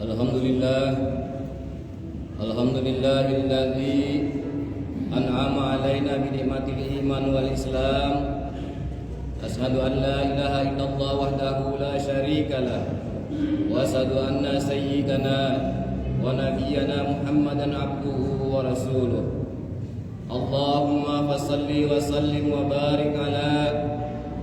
Alhamdulillah, alhamdulillahilladzi an'ama alaina bi ni'matil iman wal islam. Asyhadu an la ilaha illallah wahdahu la syarikalah wa asyhadu anna sayyidana wa nabiyyana Muhammadan abduhu wa rasuluh. Allahumma fassalli wa sallim wa barik ala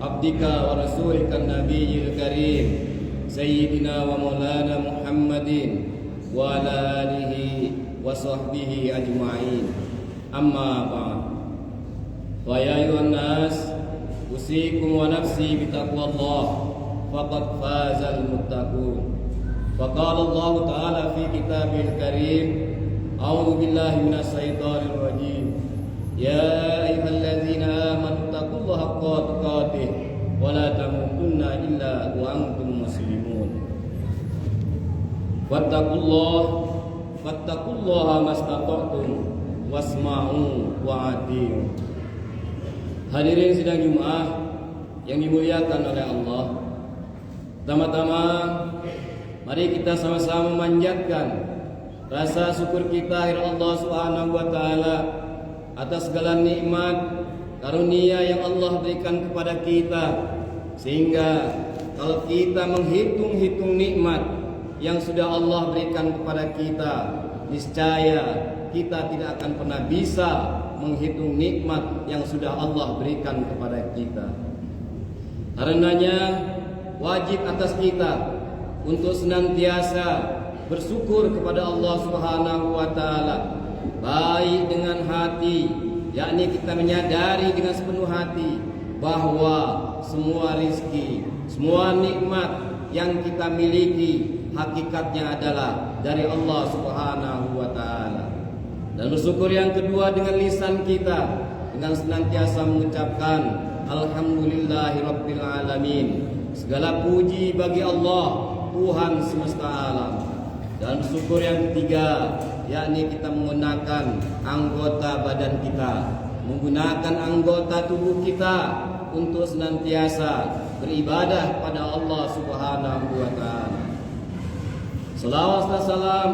abdika wa rasulika nabiyil karim Sayyidina wa maulana Muhammadin wa ala alihi wa sahbihi ajma'in. Amma ba'd. Wa ya ayuhan nas, usikum wa nafsi bitaqwallah, faqad fazal muttaqun. Wa qala Allah ta'ala fi kitabil karim, a'udzu billahi minas syaitonir rajim. Ya ayyuhalladzina amanu taqullaha haqqa tuqatih wa la tamutunna illa wa antum muslimun. Wattaqullaha mastata'tum wasma'u wa ati'u. Hadirin sidang Jumat yang dimuliakan oleh Allah, pertama-tama mari kita sama-sama memanjatkan rasa syukur kita kepada Allah Subhanahu wa taala atas segala nikmat karunia yang Allah berikan kepada kita, sehingga kalau kita menghitung-hitung nikmat yang sudah Allah berikan kepada kita, niscaya kita tidak akan pernah bisa menghitung nikmat yang sudah Allah berikan kepada kita. Karenanya wajib atas kita untuk senantiasa bersyukur kepada Allah Subhanahu wa taala, baik dengan hati, yakni kita menyadari dengan sepenuh hati bahwa semua rizki, semua nikmat yang kita miliki hakikatnya adalah dari Allah Subhanahu wa taala. Dan bersyukur yang kedua dengan lisan kita, dengan senantiasa mengucapkan alhamdulillahirabbil alamin. Segala puji bagi Allah, Tuhan semesta alam. Dan bersyukur yang ketiga, yakni kita menggunakan anggota badan kita, menggunakan anggota tubuh kita untuk senantiasa beribadah kepada Allah Subhanahu wa taala. Salawat dan salam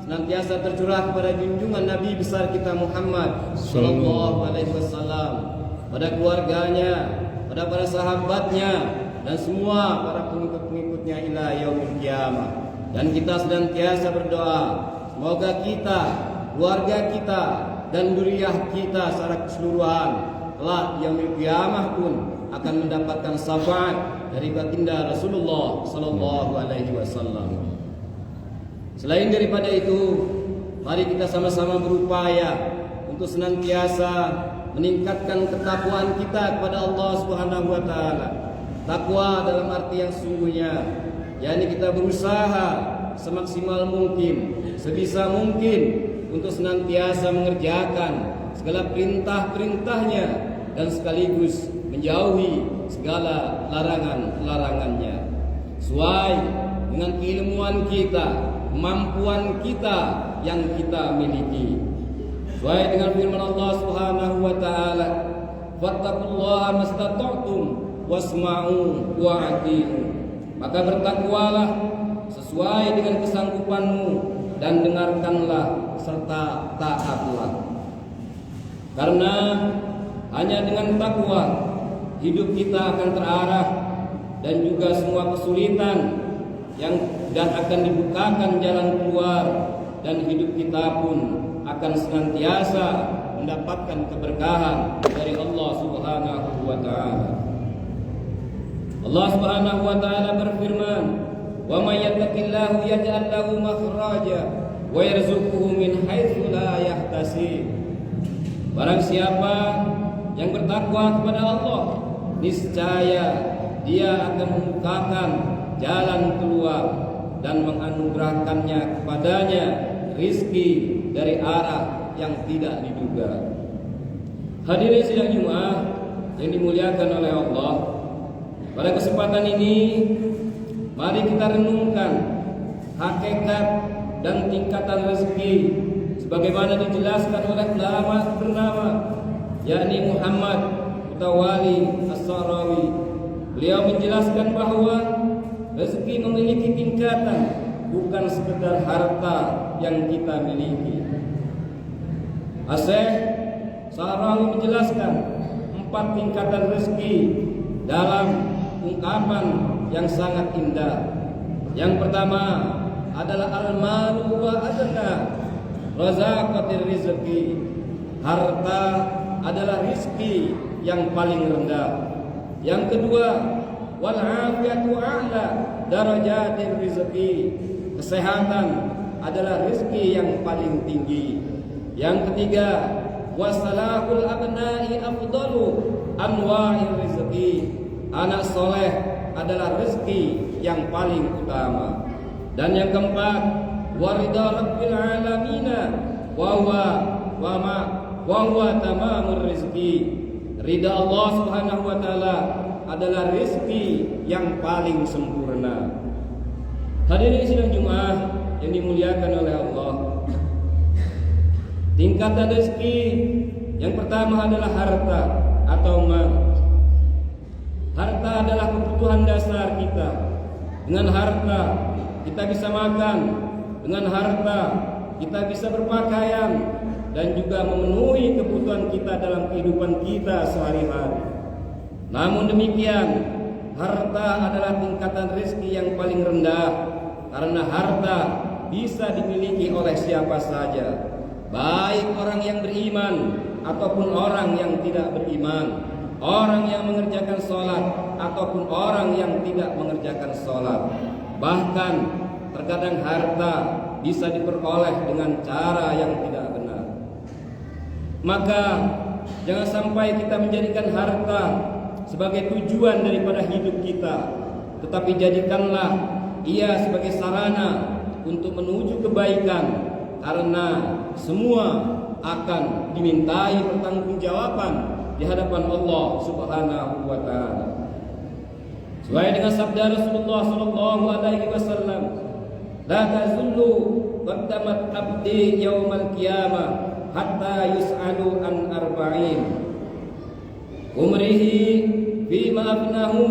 senantiasa tercurah kepada junjungan Nabi besar kita Muhammad sallallahu alaihi wasallam, pada keluarganya, pada para sahabatnya, dan semua para pengikut-pengikutnya ila yaumil qiyamah. Dan kita senantiasa berdoa, semoga kita, keluarga kita, dan dzurriyyah kita secara keseluruhan kelak yaumil qiyamah pun akan mendapatkan syafaat dari baginda Rasulullah sallallahu alaihi wasallam. Selain daripada itu, mari kita sama-sama berupaya untuk senantiasa meningkatkan ketakwaan kita kepada Allah Subhanahu wa taala. Takwa dalam arti yang sungguhnya, yakni kita berusaha semaksimal mungkin, sebisa mungkin untuk senantiasa mengerjakan segala perintah-perintahnya dan sekaligus menjauhi segala larangan-larangannya, sesuai dengan keilmuan kita, kemampuan kita yang kita miliki, sesuai dengan firman Allah Subhanahu wa taala, wattaqullaha mastata'tum wasma'u wa ati'u. Maka bertakwalah sesuai dengan kesanggupanmu dan dengarkanlah serta taatlah. Karena hanya dengan takwa hidup kita akan terarah, dan juga semua kesulitan dan akan dibukakan jalan keluar, dan hidup kita pun akan senantiasa mendapatkan keberkahan dari Allah Subhanahu wa taala. Allah Subhanahu wa taala berfirman, "Wa may yattaqillahu yaj'al lahu makhraja wa yarzuquhu min haitsu la yahtasib." Barang siapa yang bertakwa kepada Allah, niscaya dia akan membukakan jalan keluar dan menganugerahkannya kepadanya rizki dari arah yang tidak diduga. Hadirin sidang Jumat yang dimuliakan oleh Allah, pada kesempatan ini mari kita renungkan hakikat dan tingkatan rezeki sebagaimana dijelaskan oleh ulama bernama yakni Muhammad Mutawalli As-Sahrawi. Beliau menjelaskan bahwa rezeki memiliki tingkatan bukan sekedar harta yang kita miliki. Syekh Sa'rawi menjelaskan 4 tingkatan rezeki dalam ungkapan yang sangat indah. Yang pertama adalah al-malu wa adna razaqatir rizqi. Harta adalah rizki yang paling rendah. Yang kedua, wal afiyatu a'la darajatir rizqi. Kesehatan adalah rizki yang paling tinggi. Yang ketiga, wasalahul abna'i afdalu anwa'ir rizqi. Anak soleh adalah rezeki yang paling utama. Dan yang keempat, warida rabbil alamina wa huwa tamamur rizqi. Ridha Allah Subhanahu wa taala adalah rezeki yang paling sempurna. Hadirin sidang Jumat yang dimuliakan oleh Allah. Tingkatan rezeki yang pertama adalah harta atau mal. Harta adalah kebutuhan dasar kita. Dengan harta kita bisa makan, dengan harta kita bisa berpakaian dan juga memenuhi kebutuhan kita dalam kehidupan kita sehari-hari. Namun demikian, harta adalah tingkatan rezeki yang paling rendah karena harta bisa dimiliki oleh siapa saja, baik orang yang beriman ataupun orang yang tidak beriman, orang yang mengerjakan sholat ataupun orang yang tidak mengerjakan sholat. Bahkan terkadang harta bisa diperoleh dengan cara yang tidak benar. Maka jangan sampai kita menjadikan harta sebagai tujuan daripada hidup kita, tetapi jadikanlah ia sebagai sarana untuk menuju kebaikan, karena semua akan dimintai pertanggungjawaban di hadapan Allah Subhanahu wa taala. Sesuai dengan sabda Rasulullah sallallahu alaihi wasallam, la tazullu qaddamat abdi yaumal qiyamah hatta yus'alu an arba'in. Umrihi fima afnahu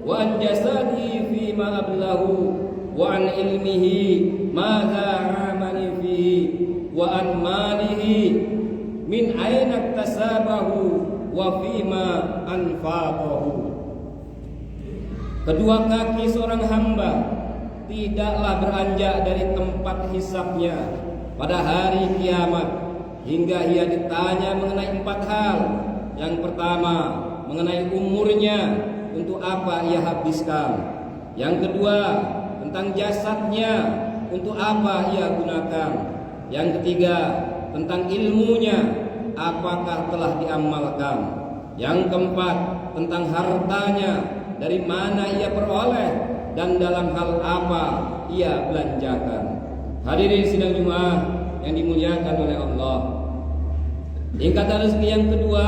wa an jasadi fima ablahu wa an ilmihi madza amali fihi wa an malihi min aina iktasabahu wa fima anfaqahu. Kedua kaki seorang hamba tidaklah beranjak dari tempat hisabnya pada hari kiamat hingga ia ditanya mengenai 4 hal. Yang pertama, mengenai umurnya, untuk apa ia habiskan. Yang kedua, tentang jasadnya, untuk apa ia gunakan. Yang ketiga, tentang ilmunya, apakah telah diamalkan. Yang keempat, tentang hartanya, dari mana ia peroleh dan dalam hal apa ia belanjakan. Hadirin sidang Jumat yang dimuliakan oleh Allah. Tingkatan rezeki yang kedua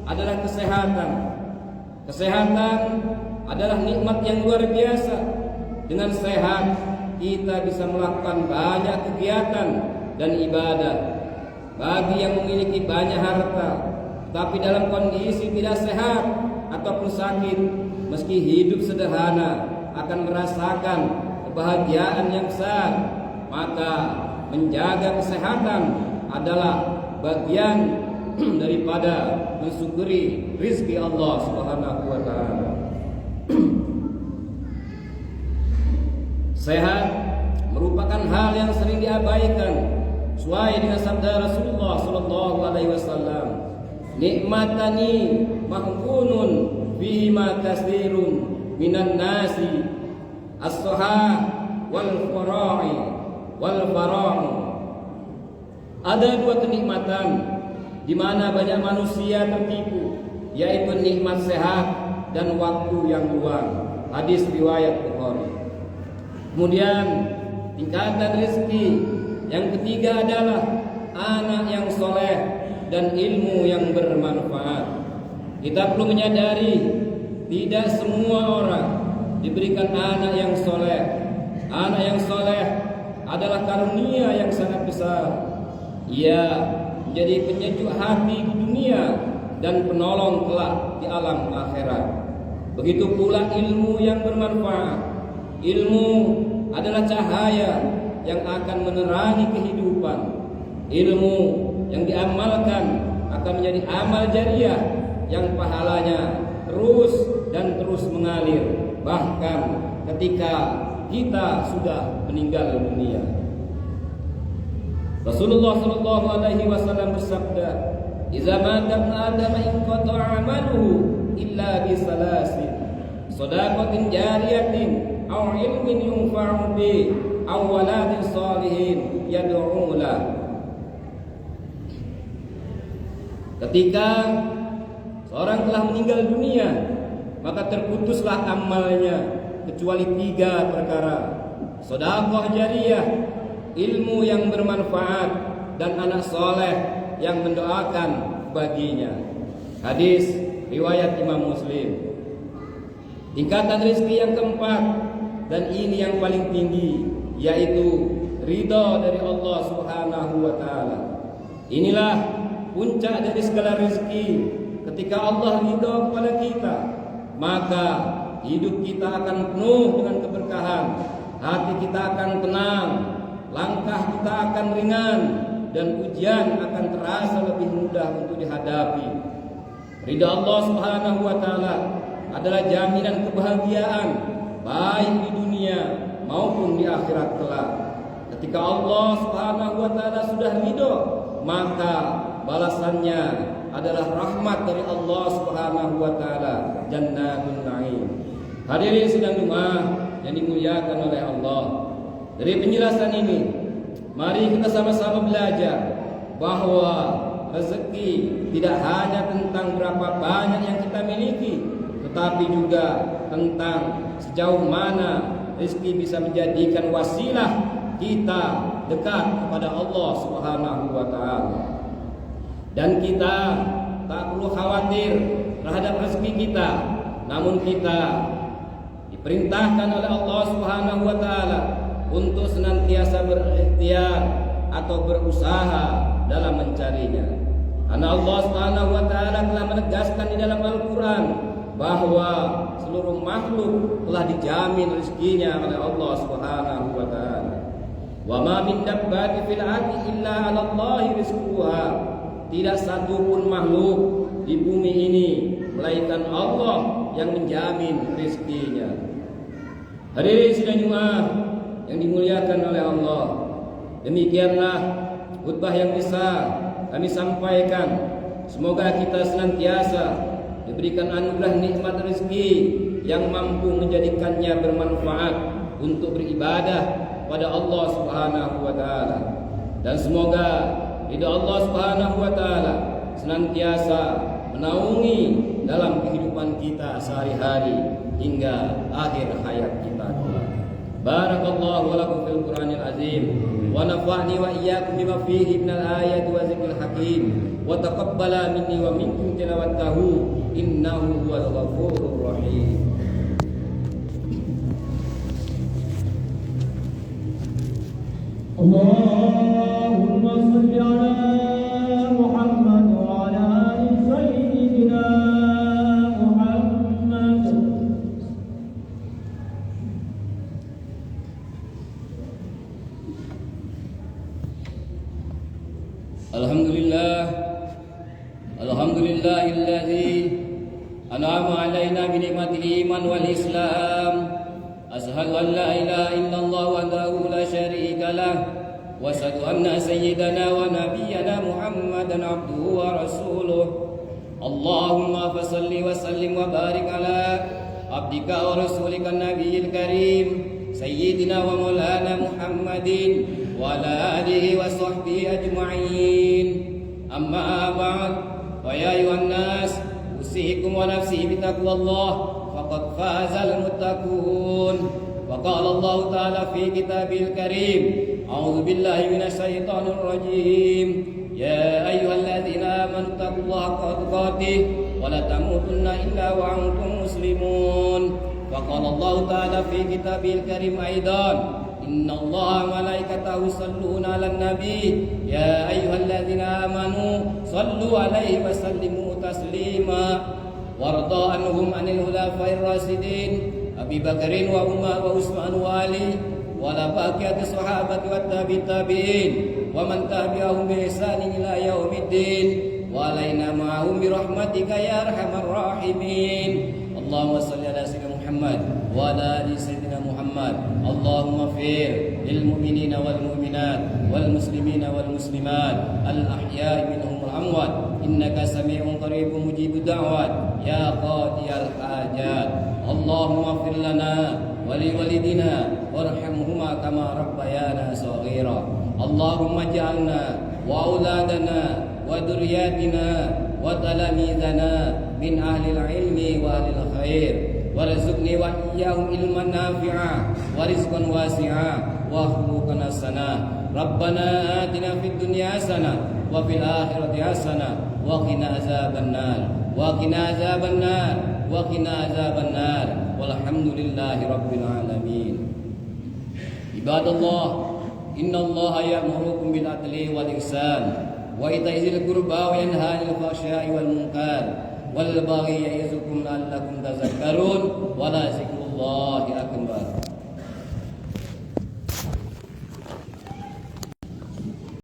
adalah kesehatan. Kesehatan adalah nikmat yang luar biasa. Dengan sehat kita bisa melakukan banyak kegiatan dan ibadah. Bagi yang memiliki banyak harta tapi dalam kondisi tidak sehat ataupun sakit, meski hidup sederhana, akan merasakan kebahagiaan yang besar. Maka menjaga kesehatan adalah bagian daripada mensyukuri rizki Allah Subhanahu wa taala. Sehat merupakan hal yang sering diabaikan. Sesuai dengan sabda Rasulullah sallallahu alaihi wasallam, nikmatani mahkunun bima kasirun minan nasi as-sahah wal fara'i wal fara'u. Ada 2 kenikmatan di mana banyak manusia tertipu, yaitu nikmat sehat dan waktu yang luang. Hadis riwayat Bukhari. Kemudian tingkatan rezeki yang ketiga adalah anak yang soleh dan ilmu yang bermanfaat. Kita perlu menyadari tidak semua orang diberikan anak yang soleh. Anak yang soleh adalah karunia yang sangat besar. Ia menjadi penyejuk hati di dunia dan penolong kelak di alam akhirat. Begitu pula ilmu yang bermanfaat. Ilmu adalah cahaya yang akan menerangi kehidupan. Ilmu yang diamalkan akan menjadi amal jariah yang pahalanya terus dan terus mengalir bahkan ketika kita sudah meninggal dunia. Rasulullah sallallahu alaihi wasallam bersabda, "Idza mata ibnu Adam inqata'a 'amaluhu illa bi salasin, shadaqatin jariyatin aw ilmin yunfa'u bi aw waladin shalihin yad'u lahu." Ketika seorang telah meninggal dunia, maka terputuslah amalnya kecuali 3 perkara: sedekah jariyah, ilmu yang bermanfaat, dan anak soleh yang mendoakan baginya. Hadis riwayat Imam Muslim. Tingkatan rezeki yang keempat, dan ini yang paling tinggi, yaitu ridha dari Allah Subhanahu wa taala. Inilah puncak dari segala rezeki. Ketika Allah ridha kepada kita, maka hidup kita akan penuh dengan keberkahan, hati kita akan tenang, langkah kita akan ringan, dan ujian akan terasa lebih mudah untuk dihadapi. Ridha Allah Subhanahu wa taala adalah jaminan kebahagiaan baik di dunia maupun di akhirat kelak. Ketika Allah Subhanahu wa taala sudah ridha, maka balasannya adalah rahmat dari Allah Subhanahu wa taala, jannatun na'im. Hadirin sidang Jumat yang dimuliakan oleh Allah. Dari penjelasan ini, mari kita sama-sama belajar bahwa rezeki tidak hanya tentang berapa banyak yang kita miliki, tetapi juga tentang sejauh mana rezeki bisa menjadikan wasilah kita dekat kepada Allah Subhanahu wa taala. Dan kita tak perlu khawatir terhadap rezeki kita, namun kita diperintahkan oleh Allah Subhanahu wa taala untuk senantiasa berikhtiar atau berusaha dalam mencarinya. Karena Allah Subhanahu wa taala telah menegaskan di dalam Al-Qur'an bahwa seluruh makhluk telah dijamin rezekinya oleh Allah Subhanahu wa taala. Wa ma min dabbatin fil ardi illa 'ala Allahi rizquha. Tidak satu pun makhluk di bumi ini melainkan Allah yang menjamin rezekinya. Hadirin sidang Jumat yang dimuliakan oleh Allah, demikianlah khutbah yang bisa kami sampaikan. Semoga kita senantiasa diberikan anugerah nikmat rezeki yang mampu menjadikannya bermanfaat untuk beribadah pada Allah Subhanahu wa taala. Dan semoga ridha Allah Subhanahu wa taala senantiasa menaungi dalam kehidupan kita sehari-hari hingga akhir hayat kita kelak. Barakallahu wa lakum fil Qur'anil azim wa nafa'ni wa iyyakum bima fihi minal ayati wa zikril hakim wa taqabbala minni wa minkum tilawatahu innahu huwal ghafurur rahim. Allahumma salli ala Muhammad wa ala ali sayyidina Muhammad. Alhamdulillahilladzi an'ama 'alaina bi ni'matil iman wal islam. Ashhadu an la ilaha illallah wahdahu la syarika lah wa asyhadu anna sayyidana wa nabiyyana Muhammadan abduhu wa rasuluh. Allahumma fashalli wa sallim wa barik ala abdika wa rasulika nabiyil karim sayyidina wa maulana Muhammadin wa ala alihi wa sahbihi ajma'in. Amma ba'd, wa ya ayuhan nas usikum wa nafsi bi taqwallah faqad fazal muttaqun. Wa qala Allah ta'ala fi kitabil karim, a'udzu billahi minasy syaithanir rajim, ya ayyuhalladzina amanu taqullaha haqqa tuqatih wa la tamutunna illa wa antum muslimun. Wa qala Allah ta'ala fi kitabil karim aidan, innallaha wa malaikatahu yusholluna 'alan nabi, ya ayyuhalladzina amanu shallu 'alaihi wa sallimu taslima. Warda anhum anil khulafa'ir rasyidin Abi Bakrin wa Umar wa Utsman wa Ali وعلى بقية الصحابة والتابعين ومن تبعهم بإحسان إلى يوم الدين وعلينا معهم برحمتك يا أرحم الراحمين. اللهم صل على سيدنا محمد وعلى آل سيدنا محمد. اللهم اغفر للمؤمنين والمؤمنات والمسلمين والمسلمات الأحياء منهم والأموات إنك سميع قريب مجيب الدعوات يا قاضي الحاجات. اللهم اغفر لنا ولوالدنا وارحمهما كما ربيانا صغيرا. اللهم اجعلنا وأولادنا وذرياتنا وتلاميذنا من أهل العلم وأهل الخير وارزقني وإياهم علما نافعا ورزقا واسعا وخلقا حسنا. ربنا آتنا في الدنيا حسنة وفي الآخرة حسنة وقنا عذاب النار وقنا عذاب النار وقنا عذاب النار والحمد لله رب العالمين. عباد الله إن الله يأمركم بالعدل والإحسان وإيتاء ذي القربى وينهى عن الفحشاء والمنكر والبغي يعظكم لعلكم تذكرون ولذكر الله أكبر.